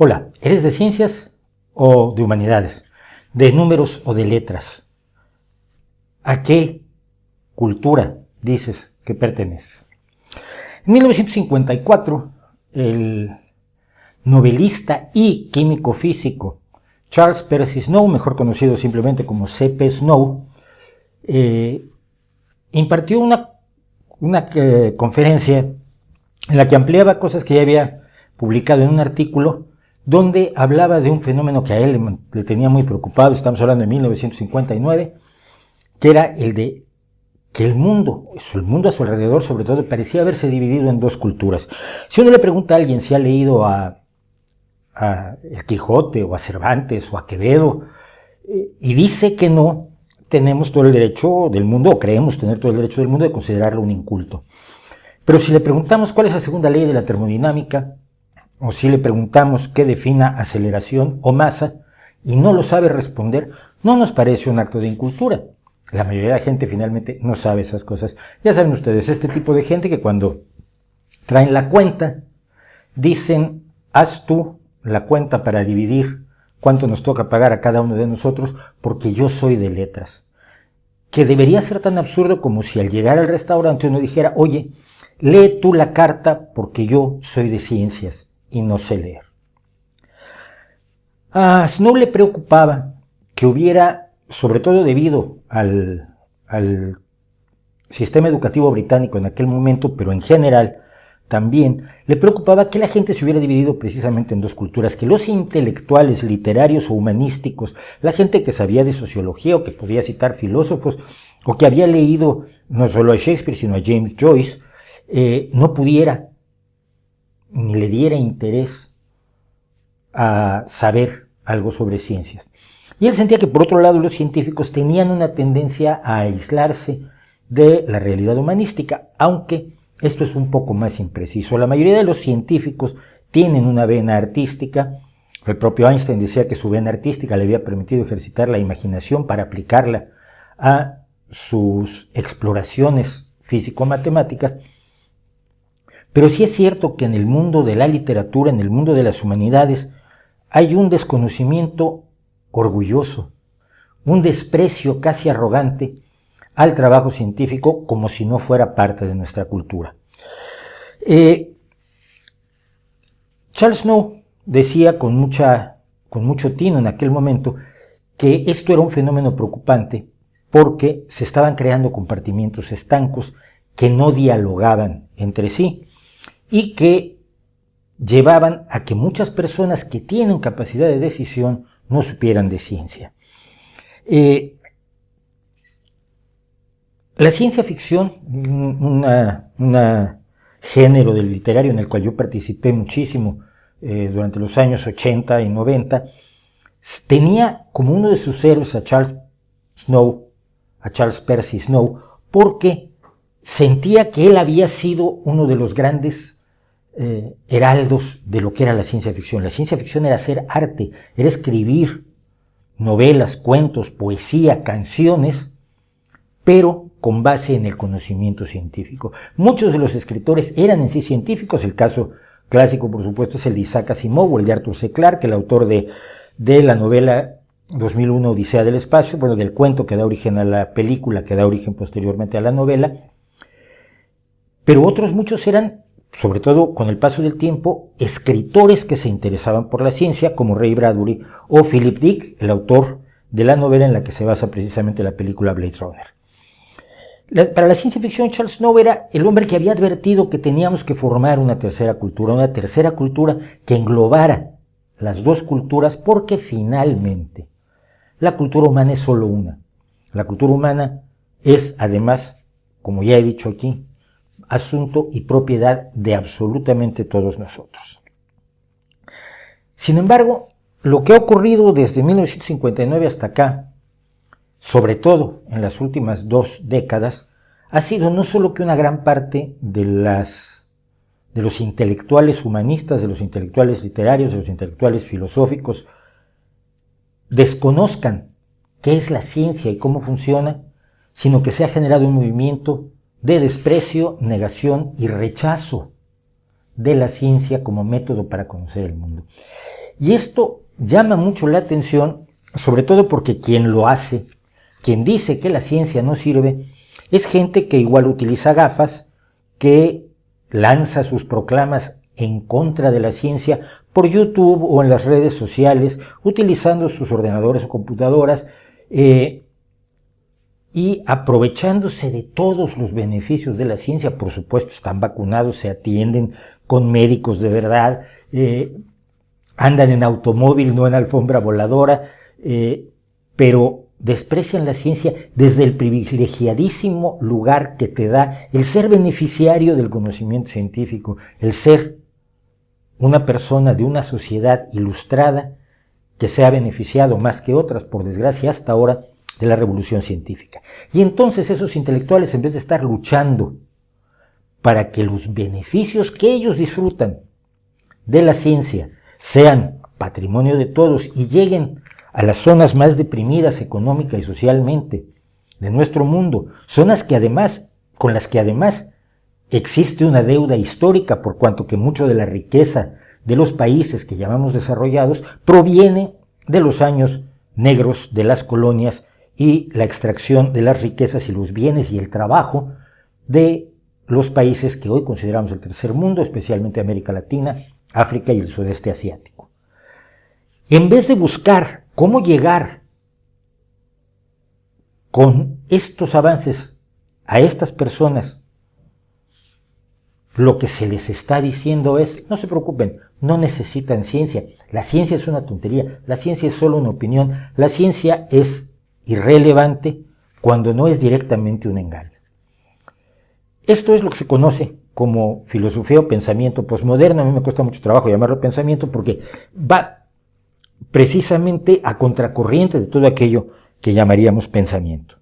Hola, ¿eres de ciencias o de humanidades? ¿De números o de letras? ¿A qué cultura dices que perteneces? En 1954, el novelista y químico físico Charles Percy Snow, mejor conocido simplemente como C.P. Snow, impartió una conferencia en la que ampliaba cosas que ya había publicado en un artículo donde hablaba de un fenómeno que a él le tenía muy preocupado. Estamos hablando de 1959, que era el de que el mundo a su alrededor, sobre todo, parecía haberse dividido en dos culturas. Si uno le pregunta a alguien si ha leído a El Quijote o a Cervantes o a Quevedo y dice que no, tenemos todo el derecho del mundo, o creemos tener todo el derecho del mundo de considerarlo un inculto. Pero si le preguntamos cuál es la segunda ley de la termodinámica, o si le preguntamos qué defina aceleración o masa, y no lo sabe responder, no nos parece un acto de incultura. La mayoría de la gente finalmente no sabe esas cosas. Ya saben ustedes, este tipo de gente que cuando traen la cuenta, dicen, haz tú la cuenta para dividir cuánto nos toca pagar a cada uno de nosotros, porque yo soy de letras. Que debería ser tan absurdo como si al llegar al restaurante uno dijera, oye, lee tú la carta porque yo soy de ciencias y no sé leer. A Snow le preocupaba que hubiera, sobre todo debido al sistema educativo británico en aquel momento, pero en general también, le preocupaba que la gente se hubiera dividido precisamente en dos culturas, que los intelectuales, literarios o humanísticos, la gente que sabía de sociología o que podía citar filósofos, o que había leído no solo a Shakespeare, sino a James Joyce, no pudiera ni le diera interés a saber algo sobre ciencias. Y él sentía que, por otro lado, los científicos tenían una tendencia a aislarse de la realidad humanística, aunque esto es un poco más impreciso. La mayoría de los científicos tienen una vena artística. El propio Einstein decía que su vena artística le había permitido ejercitar la imaginación para aplicarla a sus exploraciones físico-matemáticas. Pero sí es cierto que en el mundo de la literatura, en el mundo de las humanidades, hay un desconocimiento orgulloso, un desprecio casi arrogante al trabajo científico como si no fuera parte de nuestra cultura. Charles Snow decía con mucho tino en aquel momento que esto era un fenómeno preocupante porque se estaban creando compartimientos estancos que no dialogaban entre sí y que llevaban a que muchas personas que tienen capacidad de decisión no supieran de ciencia. La ciencia ficción, un género del literario en el cual yo participé muchísimo durante los años 80 y 90, tenía como uno de sus héroes a Charles Percy Snow, porque sentía que él había sido uno de los grandes heraldos de lo que era la ciencia ficción. La ciencia ficción era hacer arte, era escribir novelas, cuentos, poesía, canciones, pero con base en el conocimiento científico. Muchos de los escritores eran en sí científicos. El caso clásico, por supuesto, es el de Isaac Asimov o el de Arthur C. Clarke, el autor de la novela 2001 Odisea del Espacio, bueno, del cuento que da origen a la película, que da origen posteriormente a la novela. Pero otros muchos eran, sobre todo con el paso del tiempo, escritores que se interesaban por la ciencia, como Ray Bradbury o Philip Dick, el autor de la novela en la que se basa precisamente la película Blade Runner. Para la ciencia ficción, Charles Snow era el hombre que había advertido que teníamos que formar una tercera cultura que englobara las dos culturas, porque finalmente la cultura humana es solo una. La cultura humana es, además, como ya he dicho aquí, asunto y propiedad de absolutamente todos nosotros. Sin embargo, lo que ha ocurrido desde 1959 hasta acá, sobre todo en las últimas 2 décadas, ha sido no solo que una gran parte de los intelectuales humanistas, de los intelectuales literarios, de los intelectuales filosóficos, desconozcan qué es la ciencia y cómo funciona, sino que se ha generado un movimiento de desprecio, negación y rechazo de la ciencia como método para conocer el mundo. Y esto llama mucho la atención, sobre todo porque quien lo hace, quien dice que la ciencia no sirve, es gente que igual utiliza gafas, que lanza sus proclamas en contra de la ciencia por YouTube o en las redes sociales, utilizando sus ordenadores o computadoras, y aprovechándose de todos los beneficios de la ciencia. Por supuesto, están vacunados, se atienden con médicos de verdad, andan en automóvil, no en alfombra voladora, pero desprecian la ciencia desde el privilegiadísimo lugar que te da el ser beneficiario del conocimiento científico, el ser una persona de una sociedad ilustrada que se ha beneficiado más que otras, por desgracia, hasta ahora, de la revolución científica. Y entonces esos intelectuales, en vez de estar luchando para que los beneficios que ellos disfrutan de la ciencia sean patrimonio de todos y lleguen a las zonas más deprimidas económica y socialmente de nuestro mundo, zonas que además, con las que además existe una deuda histórica, por cuanto que mucho de la riqueza de los países que llamamos desarrollados proviene de los años negros de las colonias y la extracción de las riquezas y los bienes y el trabajo de los países que hoy consideramos el tercer mundo, especialmente América Latina, África y el sudeste asiático. En vez de buscar cómo llegar con estos avances a estas personas, lo que se les está diciendo es, no se preocupen, no necesitan ciencia, la ciencia es una tontería, la ciencia es solo una opinión, la ciencia es irrelevante cuando no es directamente un engaño. Esto es lo que se conoce como filosofía o pensamiento posmoderno. A mí me cuesta mucho trabajo llamarlo pensamiento porque va precisamente a contracorriente de todo aquello que llamaríamos pensamiento.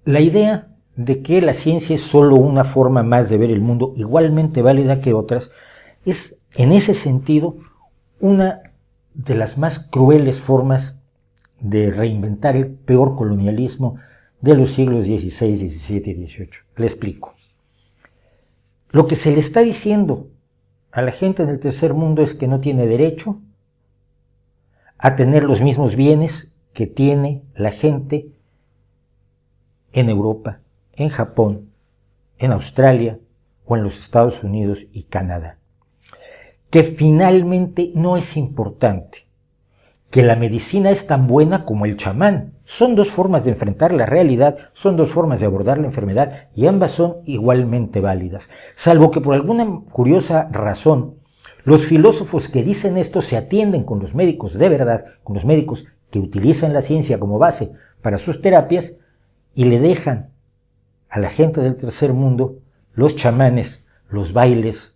La idea de que la ciencia es solo una forma más de ver el mundo, igualmente válida que otras, es en ese sentido una de las más crueles formas de reinventar el peor colonialismo de los siglos XVI, XVII y XVIII. Le explico. Lo que se le está diciendo a la gente del tercer mundo es que no tiene derecho a tener los mismos bienes que tiene la gente en Europa, en Japón, en Australia o en los Estados Unidos y Canadá. Que finalmente no es importante, que la medicina es tan buena como el chamán. Son dos formas de enfrentar la realidad, son dos formas de abordar la enfermedad y ambas son igualmente válidas. Salvo que por alguna curiosa razón, los filósofos que dicen esto se atienden con los médicos de verdad, con los médicos que utilizan la ciencia como base para sus terapias y le dejan a la gente del tercer mundo los chamanes, los bailes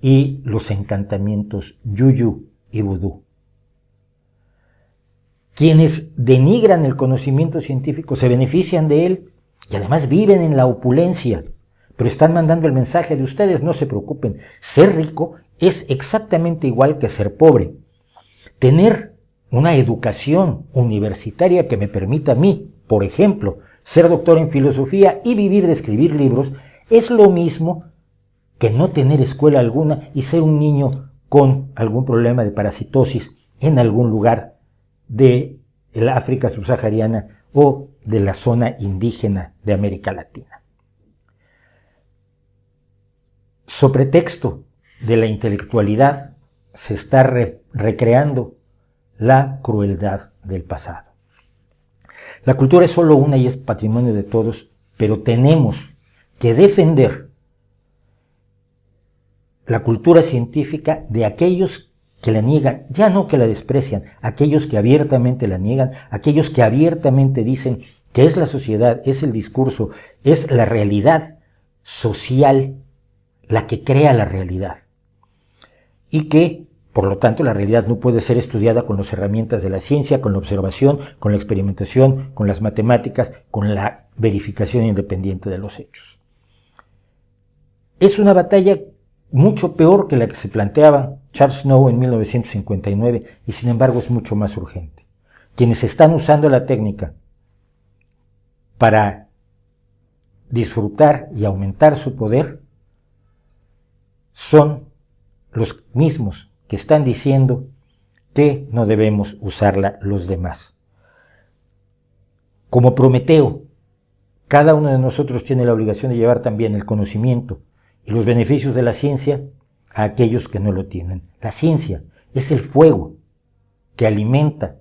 y los encantamientos yuyu y vudú. Quienes denigran el conocimiento científico se benefician de él y además viven en la opulencia, pero están mandando el mensaje de ustedes, no se preocupen, ser rico es exactamente igual que ser pobre. Tener una educación universitaria que me permita a mí, por ejemplo, ser doctor en filosofía y vivir de escribir libros, es lo mismo que no tener escuela alguna y ser un niño con algún problema de parasitosis en algún lugar de el África subsahariana o de la zona indígena de América Latina. Sobre texto de la intelectualidad se está recreando la crueldad del pasado. La cultura es solo una y es patrimonio de todos, pero tenemos que defender la cultura científica de aquellos que la niegan, ya no que la desprecian, aquellos que abiertamente la niegan, aquellos que abiertamente dicen que es la sociedad, es el discurso, es la realidad social la que crea la realidad. Y que, por lo tanto, la realidad no puede ser estudiada con las herramientas de la ciencia, con la observación, con la experimentación, con las matemáticas, con la verificación independiente de los hechos. Es una batalla mucho peor que la que se planteaba Charles Snow en 1959 y sin embargo es mucho más urgente. Quienes están usando la técnica para disfrutar y aumentar su poder son los mismos que están diciendo que no debemos usarla los demás. Como Prometeo, cada uno de nosotros tiene la obligación de llevar también el conocimiento y los beneficios de la ciencia a aquellos que no lo tienen. La ciencia es el fuego que alimenta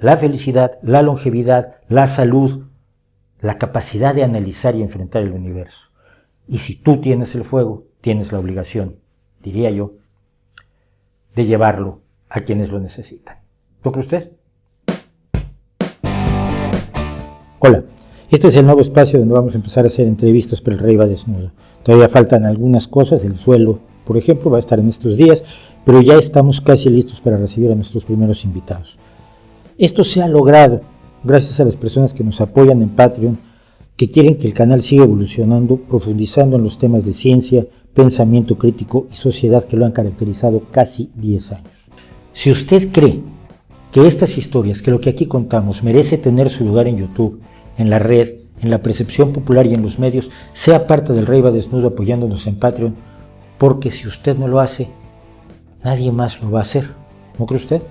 la felicidad, la longevidad, la salud, la capacidad de analizar y enfrentar el universo. Y si tú tienes el fuego, tienes la obligación, diría yo, de llevarlo a quienes lo necesitan. ¿Lo cree usted? Hola, este es el nuevo espacio donde vamos a empezar a hacer entrevistas, pero el rey va desnudo. Todavía faltan algunas cosas, el suelo, por ejemplo, va a estar en estos días, pero ya estamos casi listos para recibir a nuestros primeros invitados. Esto se ha logrado gracias a las personas que nos apoyan en Patreon, que quieren que el canal siga evolucionando, profundizando en los temas de ciencia, pensamiento crítico y sociedad que lo han caracterizado casi 10 años. Si usted cree que estas historias, que lo que aquí contamos merece tener su lugar en YouTube, en la red, en la percepción popular y en los medios, sea parte del Rey va desnudo apoyándonos en Patreon, porque si usted no lo hace, nadie más lo va a hacer. ¿No cree usted?